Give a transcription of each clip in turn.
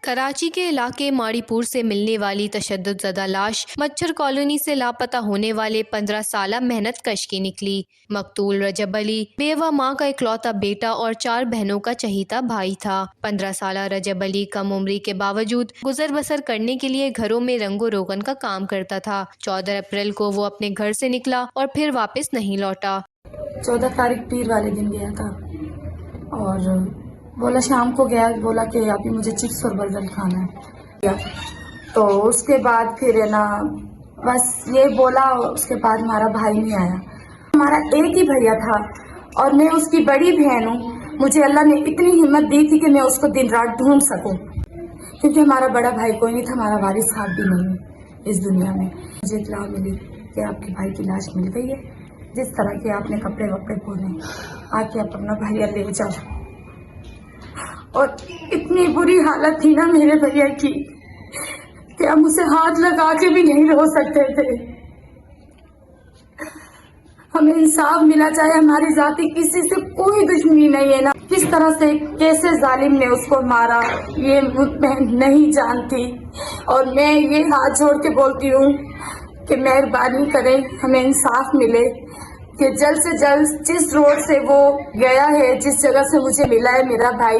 کراچی کے علاقے ماڑی پور سے ملنے والی تشدد زدہ لاش مچھر کالونی سے لاپتہ ہونے والے 15 سالہ محنت کش کی نکلی۔ مقتول رجب علی بیوہ ماں کا اکلوتا بیٹا اور 4 بہنوں کا چہیتا بھائی تھا۔ 15 سالہ رجب علی کم عمری کے باوجود گزر بسر کرنے کے لیے گھروں میں رنگ و روغن کا کام کرتا تھا۔ 14 اپریل کو وہ اپنے گھر سے نکلا اور پھر واپس نہیں لوٹا۔ 14 تاریخ پیر والے دن گیا تھا اور بولا شام کو گیا، بولا کہ ابھی مجھے چپس اور برگر کھانا ہے، تو اس کے بعد پھر ہے نا بس یہ بولا، اس کے بعد ہمارا بھائی نہیں آیا۔ ہمارا ایک ہی بھیا تھا اور میں اس کی بڑی بہن ہوں، مجھے اللہ نے اتنی ہمت دی تھی کہ میں اس کو دن رات ڈھونڈ سکوں، کیونکہ ہمارا بڑا بھائی کوئی نہیں تھا، ہمارا والد صاحب بھی نہیں ہے اس دنیا میں۔ مجھے اطلاع ملی کہ آپ کے بھائی کی لاش مل گئی ہے، جس طرح کے آپ نے کپڑے وپڑے پہنے آ کے آپ اپنا بھیا لے جاؤ۔ اور اتنی بری حالت تھی نا میرے بھیا کی کہ ہم اسے ہاتھ لگا کے بھی نہیں رو سکتے تھے۔ ہمیں انصاف ملا، چاہے ہماری ذاتی کسی سے کوئی دشمنی نہیں ہے نا، کس طرح سے کیسے ظالم نے اس کو مارا یہ میں نہیں جانتی، اور میں یہ ہاتھ جوڑ کے بولتی ہوں کہ مہربانی کریں ہمیں انصاف ملے، کہ جلد سے جلد جس روڈ سے وہ گیا ہے، جس جگہ سے مجھے ملا ہے میرا بھائی،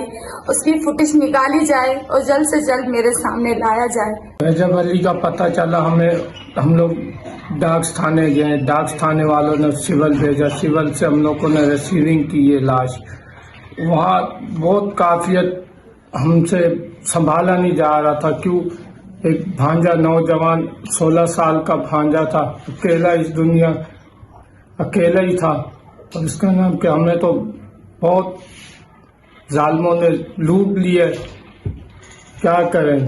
اس کی فوٹیج نکالی جائے اور جلد سے جلد میرے سامنے لایا جائے۔ رجب علی کا پتہ چلا ہم لوگ ڈاکس تھانے گئے، ڈاکس تھانے والوں نے سول بھیجا، سول سے ہم لوگوں نے ریسیونگ کی یہ لاش۔ وہاں بہت کافیت ہم سے سنبھالا نہیں جا رہا تھا، کیوں ایک بھانجا نوجوان 16 سال کا بھانجا تھا، اکیلا اس دنیا اکیلا ہی تھا، اور اس کا نام کہ ہمیں تو بہت ظالموں نے لوٹ لیے، کیا کریں،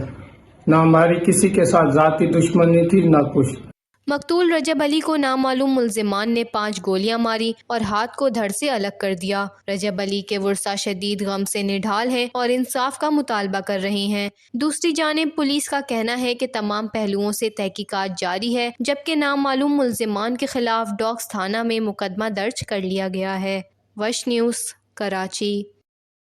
نہ ہماری کسی کے ساتھ ذاتی دشمنی تھی نہ کچھ۔ مقتول رجب علی کو نامعلوم ملزمان نے 5 گولیاں ماری اور ہاتھ کو دھڑ سے الگ کر دیا۔ رجب علی کے ورثاء شدید غم سے نڈھال ہیں اور انصاف کا مطالبہ کر رہے ہیں۔ دوسری جانب پولیس کا کہنا ہے کہ تمام پہلوؤں سے تحقیقات جاری ہے، جبکہ نامعلوم ملزمان کے خلاف ڈاکس تھانہ میں مقدمہ درج کر لیا گیا ہے۔ وش نیوز، کراچی۔